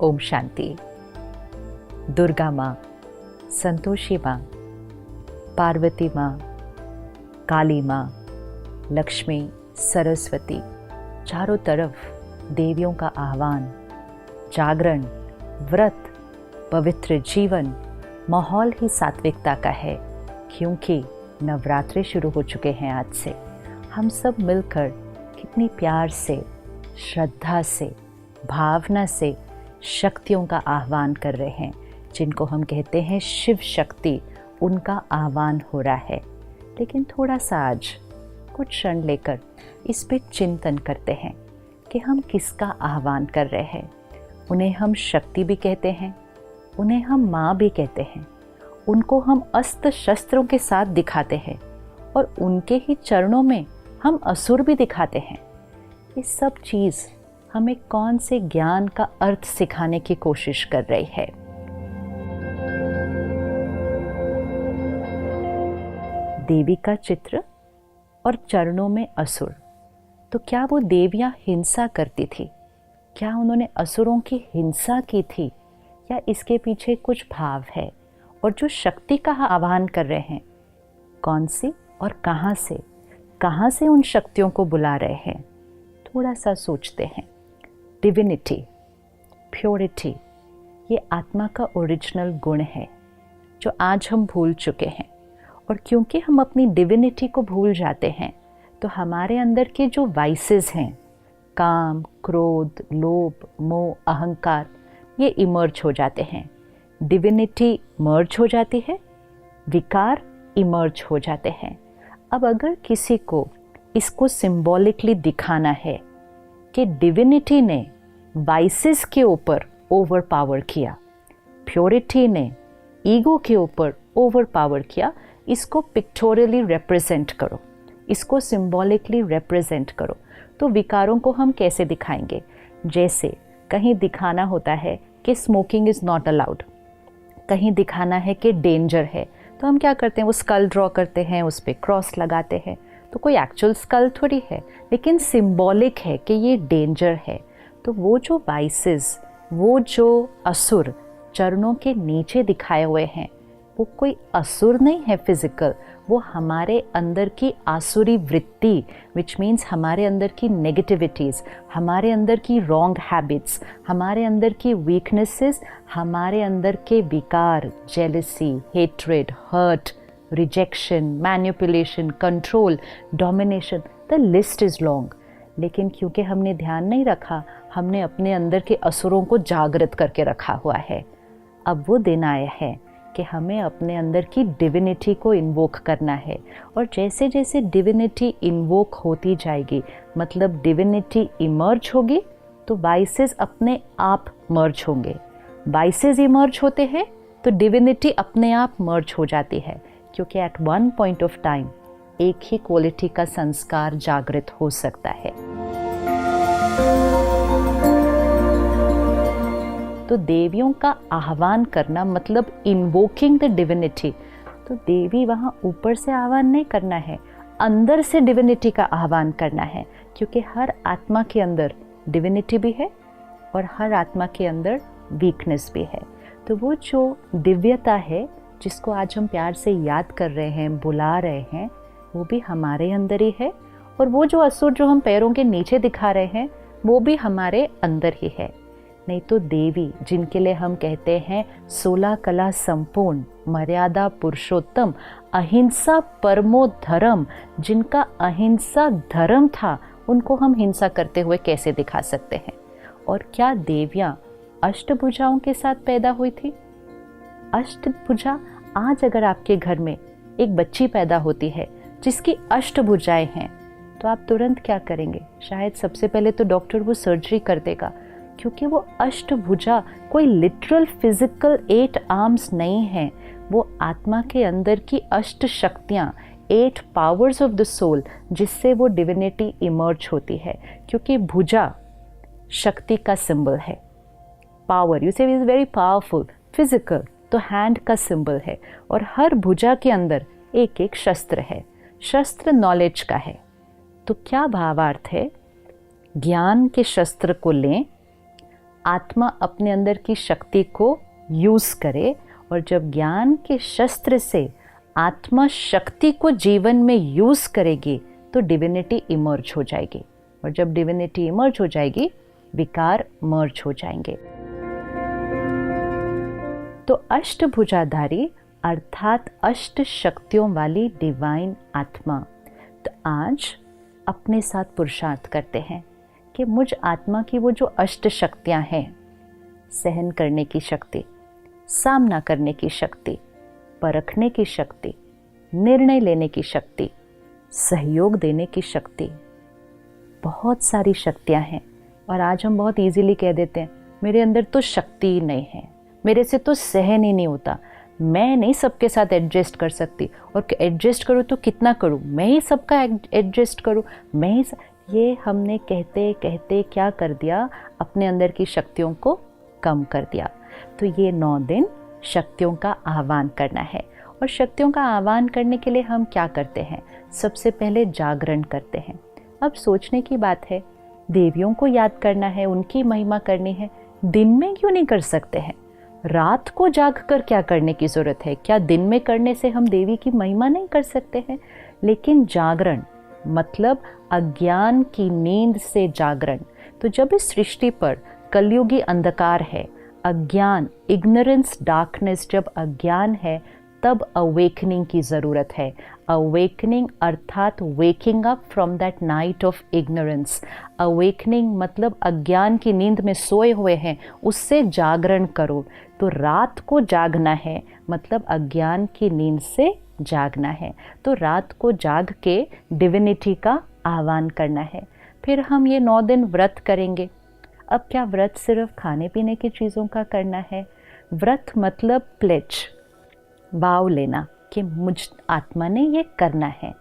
ओम शांति। दुर्गा माँ, संतोषी माँ, पार्वती माँ, काली माँ, लक्ष्मी, सरस्वती, चारों तरफ देवियों का आह्वान, जागरण, व्रत, पवित्र जीवन, माहौल ही सात्विकता का है। क्योंकि नवरात्रि शुरू हो चुके हैं आज से। हम सब मिलकर कितनी प्यार से, श्रद्धा से, भावना से शक्तियों का आह्वान कर रहे हैं, जिनको हम कहते हैं शिव शक्ति। उनका आह्वान हो रहा है। लेकिन थोड़ा सा आज कुछ क्षण लेकर इस पे चिंतन करते हैं कि हम किसका आह्वान कर रहे हैं। उन्हें हम शक्ति भी कहते हैं, उन्हें हम माँ भी कहते हैं, उनको हम अस्त्र शस्त्रों के साथ दिखाते हैं और उनके ही चरणों में हम असुर भी दिखाते हैं। ये सब चीज़ हमें कौन से ज्ञान का अर्थ सिखाने की कोशिश कर रही है। देवी का चित्र और चरणों में असुर। तो क्या वो देवियां हिंसा करती थी? क्या उन्होंने असुरों की हिंसा की थी, या इसके पीछे कुछ भाव है? और जो शक्ति का आह्वान कर रहे हैं, कौन सी और कहाँ से उन शक्तियों को बुला रहे हैं? थोड़ा सा सोचते हैं। डिविनिटी, प्योरिटी, ये आत्मा का ओरिजिनल गुण है जो आज हम भूल चुके हैं। और क्योंकि हम अपनी डिविनिटी को भूल जाते हैं, तो हमारे अंदर के जो वाइसेस हैं, काम, क्रोध, लोभ, मोह, अहंकार, ये इमर्ज हो जाते हैं। डिविनिटी मर्ज हो जाती है, विकार इमर्ज हो जाते हैं। अब अगर किसी को इसको सिंबॉलिकली दिखाना है कि डिविनिटी ने वाइसेस के ऊपर ओवर पावर किया, प्योरिटी ने ईगो के ऊपर ओवर पावर किया, इसको पिक्टोरियली रिप्रेजेंट करो, इसको सिंबॉलिकली रिप्रेजेंट करो। तो विकारों को हम कैसे दिखाएंगे? जैसे कहीं दिखाना होता है कि स्मोकिंग इज़ नॉट अलाउड, कहीं दिखाना है कि डेंजर है, तो हम क्या करते हैं? वो स्कल ड्रॉ करते हैं, उस पर क्रॉस लगाते हैं। तो कोई एक्चुअल स्कल थोड़ी है, लेकिन सिंबॉलिक है कि ये डेंजर है। तो वो जो वाइसेस, वो जो असुर चरणों के नीचे दिखाए हुए हैं, वो कोई असुर नहीं है फिजिकल, वो हमारे अंदर की आसुरी वृत्ति, विच मीन्स हमारे अंदर की नेगेटिविटीज़, हमारे अंदर की रॉन्ग हैबिट्स, हमारे अंदर की वीकनेसेस, हमारे अंदर के विकार, jealousy, hatred, hurt, rejection, manipulation, control, domination, the list is long. लेकिन क्योंकि हमने ध्यान नहीं रखा, हमने अपने अंदर के असुरों को जागृत करके रखा हुआ है। अब वो दिन आया है कि हमें अपने अंदर की डिविनिटी को इन्वोक करना है। और जैसे जैसे डिविनिटी इन्वोक होती जाएगी, मतलब डिविनिटी इमर्ज होगी, तो वाइसेस अपने आप मर्ज होंगे। वाइसेस इमर्ज होते हैं तो डिविनिटी अपने आप मर्ज हो जाती है, क्योंकि at one point of time एक ही क्वालिटी का संस्कार जागृत हो सकता है। तो देवियों का आह्वान करना मतलब इन्वोकिंग द डिविनिटी। तो देवी वहाँ ऊपर से आह्वान नहीं करना है, अंदर से डिविनिटी का आह्वान करना है, क्योंकि हर आत्मा के अंदर डिविनिटी भी है और हर आत्मा के अंदर वीकनेस भी है। तो वो जो दिव्यता है, जिसको आज हम प्यार से याद कर रहे हैं, बुला रहे हैं, वो भी हमारे अंदर ही है। और वो जो असुर जो हम पैरों के नीचे दिखा रहे हैं, वो भी हमारे अंदर ही है। नहीं तो देवी, जिनके लिए हम कहते हैं 16 कला संपूर्ण, मर्यादा पुरुषोत्तम, अहिंसा परमो धर्म, जिनका अहिंसा धर्म था, उनको हम हिंसा करते हुए कैसे दिखा सकते हैं? और क्या देवियाँ अष्टभुजाओं के साथ पैदा हुई थी? अष्टभुजा, आज अगर आपके घर में एक बच्ची पैदा होती है जिसकी अष्टभुजाएं हैं, तो आप तुरंत क्या करेंगे? शायद सबसे पहले तो डॉक्टर वो सर्जरी कर देगा, क्योंकि वो अष्टभुजा कोई लिटरल फिजिकल 8 आर्म्स नहीं है। वो आत्मा के अंदर की अष्ट शक्तियाँ, 8 पावर्स ऑफ द सोल, जिससे वो डिविनिटी इमर्ज होती है। क्योंकि भुजा शक्ति का सिंबल है, पावर, यू से इज वेरी पावरफुल। फिजिकल तो हैंड का सिंबल है, और हर भुजा के अंदर एक एक शस्त्र है। शस्त्र नॉलेज का है। तो क्या भावार्थ है? ज्ञान के शस्त्र को लें, आत्मा अपने अंदर की शक्ति को यूज़ करे, और जब ज्ञान के शस्त्र से आत्मा शक्ति को जीवन में यूज़ करेगी तो डिविनिटी इमर्ज हो जाएगी, और जब डिविनिटी इमर्ज हो जाएगी विकार मर्ज हो जाएंगे। तो अष्टभुजाधारी अर्थात अष्ट शक्तियों वाली डिवाइन आत्मा, तो आज अपने साथ पुरुषार्थ करते हैं कि मुझ आत्मा की वो जो अष्ट शक्तियाँ हैं, सहन करने की शक्ति, सामना करने की शक्ति, परखने की शक्ति, निर्णय लेने की शक्ति, सहयोग देने की शक्ति, बहुत सारी शक्तियाँ हैं। और आज हम बहुत इजीली कह देते हैं मेरे अंदर तो शक्ति ही नहीं है, मेरे से तो सहन ही नहीं होता, मैं नहीं सबके साथ एडजस्ट कर सकती, और एडजस्ट करूँ तो कितना करूँ, मैं ही सबका एडजस्ट करूँ, मैं ही ये हमने कहते कहते क्या कर दिया, अपने अंदर की शक्तियों को कम कर दिया। तो ये 9 दिन शक्तियों का आह्वान करना है। और शक्तियों का आह्वान करने के लिए हम क्या करते हैं? सबसे पहले जागरण करते हैं। अब सोचने की बात है, देवियों को याद करना है, उनकी महिमा करनी है, दिन में क्यों नहीं कर सकते हैं? रात को जाग कर क्या करने की ज़रूरत है? क्या दिन में करने से हम देवी की महिमा नहीं कर सकते हैं? लेकिन जागरण मतलब अज्ञान की नींद से जागरण। तो जब इस सृष्टि पर कलयुगी अंधकार है, अज्ञान, इग्नोरेंस, डार्कनेस, जब अज्ञान है तब अवेकनिंग की ज़रूरत है। अवेकनिंग अर्थात waking up from that night of ignorance. Awakening मतलब अज्ञान की नींद में सोए हुए हैं, उससे जागरण करो। तो रात को जागना है मतलब अज्ञान की नींद से जागना है। तो रात को जाग के डिविनिटी का आह्वान करना है। फिर हम ये 9 दिन व्रत करेंगे। अब क्या व्रत सिर्फ खाने पीने की चीज़ों का करना है? व्रत मतलब प्लेज, भाव लेना कि मुझ आत्मा ने ये करना है।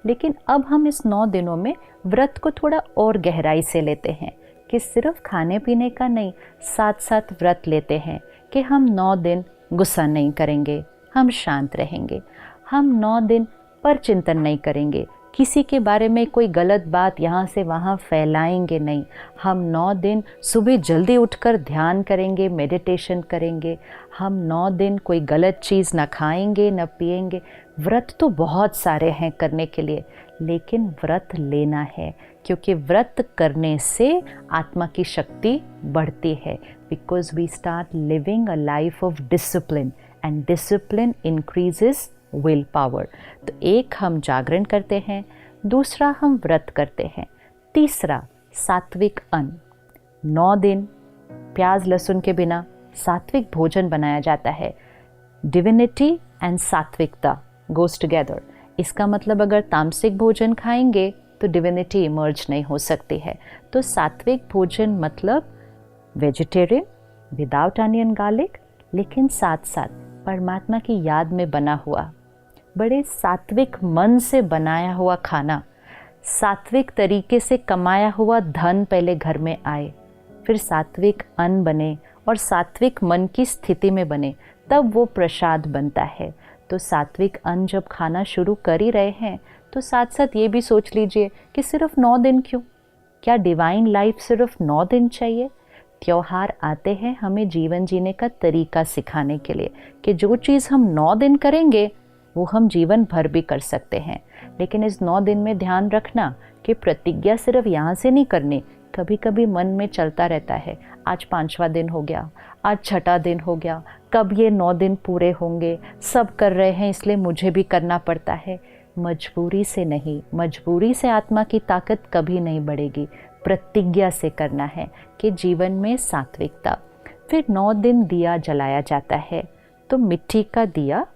लेकिन अब हम इस 9 दिनों में व्रत को थोड़ा और गहराई से लेते हैं कि सिर्फ खाने पीने का नहीं, साथ साथ व्रत लेते हैं कि हम 9 दिन गुस्सा नहीं करेंगे, हम शांत रहेंगे, हम 9 दिन पर चिंतन नहीं करेंगे, किसी के बारे में कोई गलत बात यहाँ से वहाँ फैलाएंगे नहीं, हम 9 दिन सुबह जल्दी उठकर ध्यान करेंगे, मेडिटेशन करेंगे, हम 9 दिन कोई गलत चीज़ ना खाएंगे न पिएंगे। व्रत तो बहुत सारे हैं करने के लिए, लेकिन व्रत लेना है क्योंकि व्रत करने से आत्मा की शक्ति बढ़ती है। Because we start living a life of discipline and discipline increases will power. तो एक हम जागरण करते हैं, दूसरा हम व्रत करते हैं, तीसरा सात्विक अन्न। 9 दिन प्याज लहसुन के बिना सात्विक भोजन बनाया जाता है। डिविनिटी एंड सात्विकता गोज टुगेदर। इसका मतलब अगर तामसिक भोजन खाएंगे तो डिविनिटी इमर्ज नहीं हो सकती है। तो सात्विक भोजन मतलब वेजिटेरियन विदाउट अनियन गार्लिक, लेकिन साथ साथ परमात्मा की याद में बना हुआ, बड़े सात्विक मन से बनाया हुआ खाना, सात्विक तरीके से कमाया हुआ धन पहले घर में आए, फिर सात्विक अन्न बने और सात्विक मन की स्थिति में बने, तब वो प्रसाद बनता है। तो सात्विक अन्न जब खाना शुरू कर ही रहे हैं तो साथ साथ ये भी सोच लीजिए कि सिर्फ 9 दिन क्यों? क्या डिवाइन लाइफ सिर्फ 9 दिन चाहिए? त्योहार आते हैं हमें जीवन जीने का तरीका सिखाने के लिए कि जो चीज़ हम 9 दिन करेंगे वो हम जीवन भर भी कर सकते हैं। लेकिन इस 9 दिन में ध्यान रखना कि प्रतिज्ञा सिर्फ यहाँ से नहीं करनी। कभी कभी मन में चलता रहता है, आज 5वां दिन हो गया, आज 6ठा दिन हो गया, कब ये 9 दिन पूरे होंगे, सब कर रहे हैं इसलिए मुझे भी करना पड़ता है। मजबूरी से नहीं, मजबूरी से आत्मा की ताकत कभी नहीं बढ़ेगी। प्रतिज्ञा से करना है कि जीवन में सात्विकता। फिर 9 दिन दिया जलाया जाता है, तो मिट्टी का दिया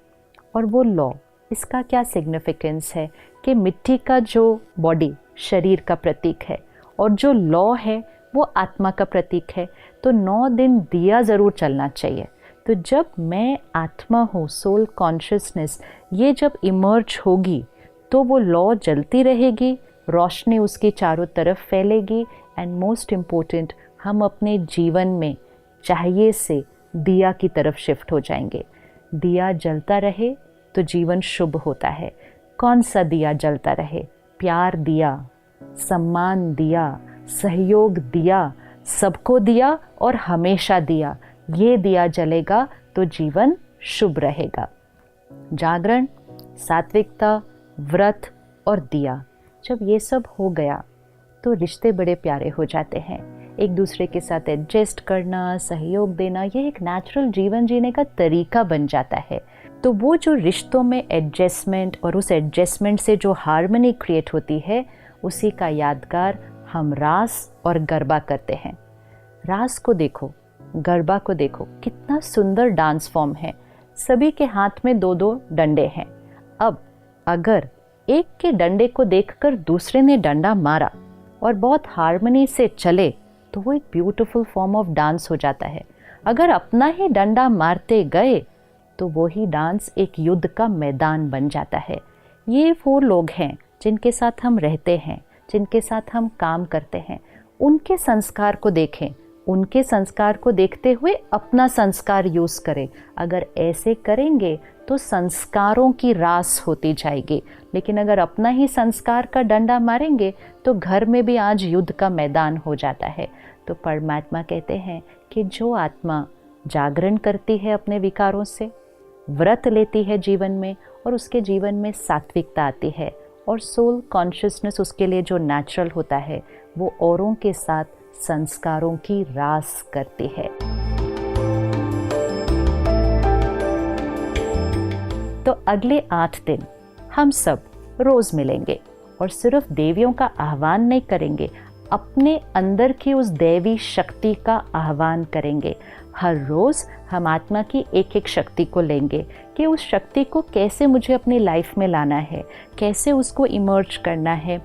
और वो लौ, इसका क्या सिग्निफिकेंस है कि मिट्टी का जो बॉडी शरीर का प्रतीक है और जो लौ है वो आत्मा का प्रतीक है। तो 9 दिन दिया ज़रूर चलना चाहिए। तो जब मैं आत्मा हूँ, सोल कॉन्शियसनेस, ये जब इमर्ज होगी तो वो लौ जलती रहेगी, रोशनी उसके चारों तरफ फैलेगी। एंड मोस्ट इम्पोर्टेंट, हम अपने जीवन में चाहिए से दिया की तरफ शिफ्ट हो जाएंगे। दिया जलता रहे तो जीवन शुभ होता है। कौन सा दिया जलता रहे? प्यार दिया, सम्मान दिया, सहयोग दिया, सबको दिया और हमेशा दिया, ये दिया जलेगा तो जीवन शुभ रहेगा। जागरण, सात्विकता, व्रत और दिया, जब ये सब हो गया तो रिश्ते बड़े प्यारे हो जाते हैं। एक दूसरे के साथ एडजस्ट करना, सहयोग देना, ये एक नेचुरल जीवन जीने का तरीका बन जाता है। तो वो जो रिश्तों में एडजस्टमेंट और उस एडजस्टमेंट से जो हार्मनी क्रिएट होती है, उसी का यादगार हम रास और गरबा करते हैं। रास को देखो, गरबा को देखो, कितना सुंदर डांस फॉर्म है। सभी के हाथ में 2-2 डंडे हैं। अब अगर एक के डंडे को देखकर दूसरे ने डंडा मारा और बहुत हार्मनी से चले तो वो एक ब्यूटीफुल फॉर्म ऑफ डांस हो जाता है। अगर अपना ही डंडा मारते गए तो वो ही डांस एक युद्ध का मैदान बन जाता है। ये वो लोग हैं जिनके साथ हम रहते हैं, जिनके साथ हम काम करते हैं। उनके संस्कार को देखें, उनके संस्कार को देखते हुए अपना संस्कार यूज़ करें। अगर ऐसे करेंगे तो संस्कारों की रास होती जाएगी। लेकिन अगर अपना ही संस्कार का डंडा मारेंगे तो घर में भी आज युद्ध का मैदान हो जाता है। तो परमात्मा कहते हैं कि जो आत्मा जागरण करती है अपने विकारों से, व्रत लेती है जीवन में, और उसके जीवन में सात्विकता आती है और सोल कॉन्शियसनेस उसके लिए जो नेचुरल होता है, वो औरों के साथ संस्कारों की रास करती है। तो अगले 8 दिन हम सब रोज मिलेंगे और सिर्फ देवियों का आह्वान नहीं करेंगे, अपने अंदर की उस दैवी शक्ति का आह्वान करेंगे। हर रोज़ हम आत्मा की एक एक शक्ति को लेंगे कि उस शक्ति को कैसे मुझे अपनी लाइफ में लाना है, कैसे उसको इमर्ज करना है,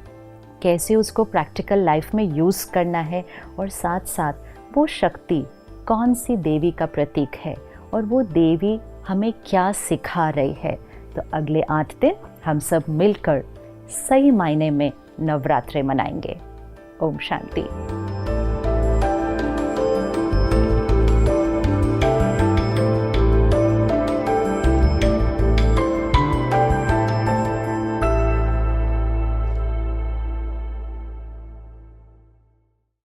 कैसे उसको प्रैक्टिकल लाइफ में यूज़ करना है, और साथ साथ वो शक्ति कौन सी देवी का प्रतीक है और वो देवी हमें क्या सिखा रही है। तो अगले 8 दिन हम सब मिलकर सही मायने में नवरात्रि मनाएंगे। ओम शांति।